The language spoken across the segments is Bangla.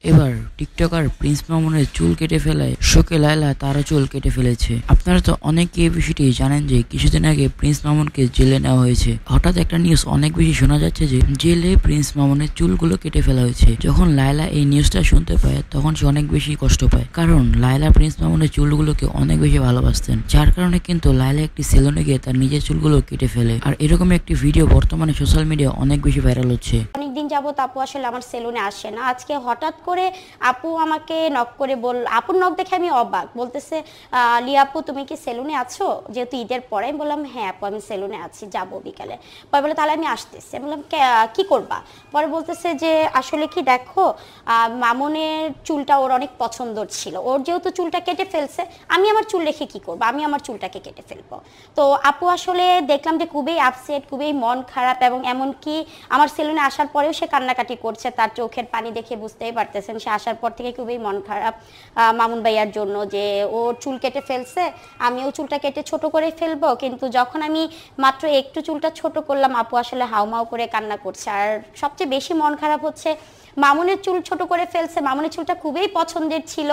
এবার টিকটকার প্রিন্স মামুনের চুল কেটে ফেলায় শোকে লায়লা তারও চুল কেটে ফেলেছে। আপনারা তো অনেকে এই বিষয়টি জানেন যে কিছুদিন আগে প্রিন্স মামুনকে জেলে নেওয়া হয়েছে। হঠাৎ একটা নিউজ অনেক বেশি শোনা যাচ্ছে যে জেলে প্রিন্স মামুনের চুলগুলো কেটে ফেলা হয়েছে। যখন লায়লা এই নিউজটা শুনতে পায় তখন সে অনেক বেশি কষ্ট পায়, কারণ লায়লা প্রিন্স মামুনের চুলগুলোকে অনেক বেশি ভালোবাসতেন, যার কারণে কিন্তু লায়লা একটি সেলুনে গিয়ে তার নিজের চুলগুলো কেটে ফেলে। আর এরকম একটি ভিডিও বর্তমানে সোশ্যাল মিডিয়া অনেক বেশি ভাইরাল হচ্ছে। অনেকদিন যাবত আপু আসলে আমার সেলুনে আসে না। আজকে হঠাৎ করে আপু আমাকে নক করে আপুর নক দেখে আমি অবাক, বলতেছে লিয়া আপু তুমি কি সেলুনে আছো, যেহেতু ঈদের পরে। আমি বললাম হ্যাঁ আপু আমি সেলুনে আছি, যাবো বিকালে। পরে বলে তাহলে আমি আসতেছি। আমি বললাম কি করবা? পরে বলতেছে যে আসলে কি দেখো মামুনের চুলটা ওর অনেক পছন্দর ছিল, ওর যেহেতু চুলটা কেটে ফেলছে আমি আমার চুল রেখে কি করবো, আমি আমার চুলটাকে কেটে ফেলবো। তো আপু আসলে দেখলাম যে খুবই আপসেট, খুবই মন খারাপ, এবং এমনকি আমার সেলুনে আসার পরেও সে কান্নাকাটি করছে। তার চোখের পানি দেখে বুঝতেই পারতেছেন সে আসার পর থেকে খুবই মন খারাপ মামুন ভাইয়ার জন্য, যে ওর চুল কেটে ফেলছে, আমিও চুলটা কেটে ছোট করে ফেলবো। কিন্তু যখন আমি মাত্র একটু চুলটা ছোট করলাম আপু আসলে হাউমাউ করে কান্না করছে। আর সবচেয়ে বেশি মন খারাপ হচ্ছে মামুনের চুল ছোট করে ফেলছে, মামুনের চুলটা খুবই পছন্দের ছিল।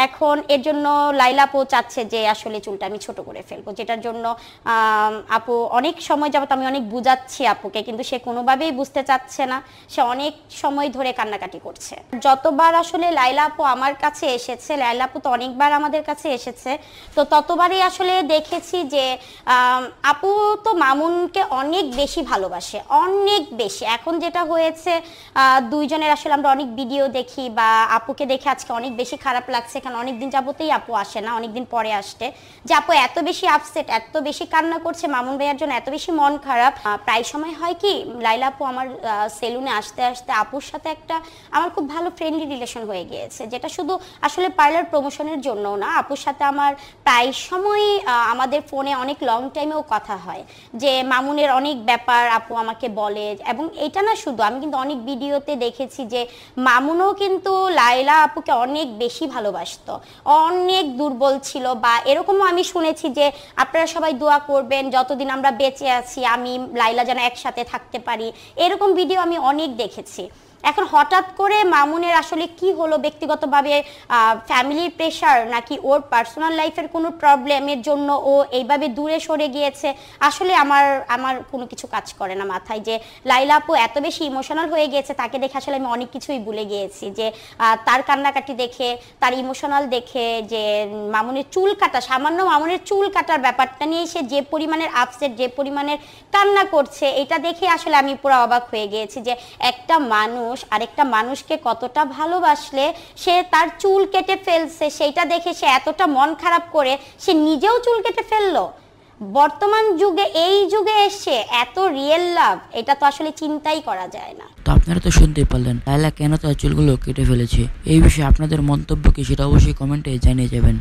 এখন এর জন্য লাইলা আপু চাচ্ছে যে আসলে চুলটা আমি ছোট করে ফেলবো, যেটার জন্য আপু অনেক সময় যাবত আমি অনেক বুঝাচ্ছি আপুকে, কিন্তু সে কোনোভাবেই বুঝতে চাচ্ছে না। সে অনেক সময় ধরে কান্নাকাটি করছে। যতবার আসলে লাইলা আপু আমার কাছে এসেছে, লাইলা আপু তো অনেকবার আমাদের কাছে এসেছে, তো ততবারই আসলে দেখেছি যে আপু তো মামুনকে অনেক বেশি ভালোবাসে, অনেক বেশি। এখন যেটা হয়েছে দুইজনের আসলে আমরা অনেক ভিডিও দেখি, বা আপুকে দেখে আজকে অনেক বেশি খারাপ লাগছে, কারণ অনেকদিন যাবতেই আপু আসে না, অনেকদিন পরে আসতে, যে আপু এত বেশি আপসেট, এত বেশি কান্না করছে মামুন ভাইয়ার জন্য, এত বেশি মন খারাপ। প্রায় সময় হয় কি লাইলা আপু আমার সেলুনে আসতে আসতে আপুর সাথে একটা আমার খুব ভালো ফ্রেন্ডলি রিলেশন হয়ে গিয়েছে, যেটা শুধু আসলে পার্লার প্রমোশনের জন্য না, আপুর সাথে আমার প্রায় সময় আমাদের ফোনে অনেক লং টাইমেও কথা হয়, যে মামুনের অনেক ব্যাপার আপু আমাকে বলে। এবং এটা না শুধু, আমি কিন্তু অনেক ভিডিওতে দেখেছি যে মামুনও কিন্তু লাইলা আপুকে অনেক বেশি ভালোবাসতো, অনেক দুর্বল ছিল, বা এরকমও আমি শুনেছি যে আপনারা সবাই দোয়া করবেন যতদিন আমরা বেঁচে আছি আমি লাইলা যেন একসাথে থাকতে পারি, এরকম ভিডিও আমি অনেক দেখেছি। এখন হঠাৎ করে মামুনের আসলে কি হলো, ব্যক্তিগতভাবে ফ্যামিলির প্রেশার নাকি ওর পার্সোনাল লাইফের কোনো প্রবলেমের জন্য ও এইভাবে দূরে সরে গিয়েছে, আসলে আমার কোনো কিছু কাজ করে না মাথায়। যে লাইলা আপু এত বেশি ইমোশনাল হয়ে গিয়েছে, তাকে দেখে আসলে আমি অনেক কিছুই ভুলে গিয়েছি, যে তার কান্নাকাটি দেখে, তার ইমোশনাল দেখে, যে মামুনের চুল কাটা, সামান্য মামুনের চুল কাটার ব্যাপারটা নিয়ে সে যে পরিমাণের আপসেট, যে পরিমাণের কান্না করছে, এটা দেখে আসলে আমি পুরো অবাক হয়ে গিয়েছি, যে একটা মানুষ আরেকটা মানুষকে কতটা ভালোবাসলে সে তার চুল কেটে ফেলছে, সেইটা দেখে সে এতটা মন খারাপ করে সে নিজেও চুল কেটে ফেললো। বর্তমান যুগে, এই যুগে এসে এত রিয়েল লাভ, এটা তো আসলে চিন্তাই করা যায় না। তো আপনারা তো শুনতেই পারলেন লায়লা কেন তার চুলগুলো কেটে ফেলেছে। এই বিষয়ে আপনাদের মন্তব্য কি সেটা অবশ্যই কমেন্টে জানিয়ে যাবেন।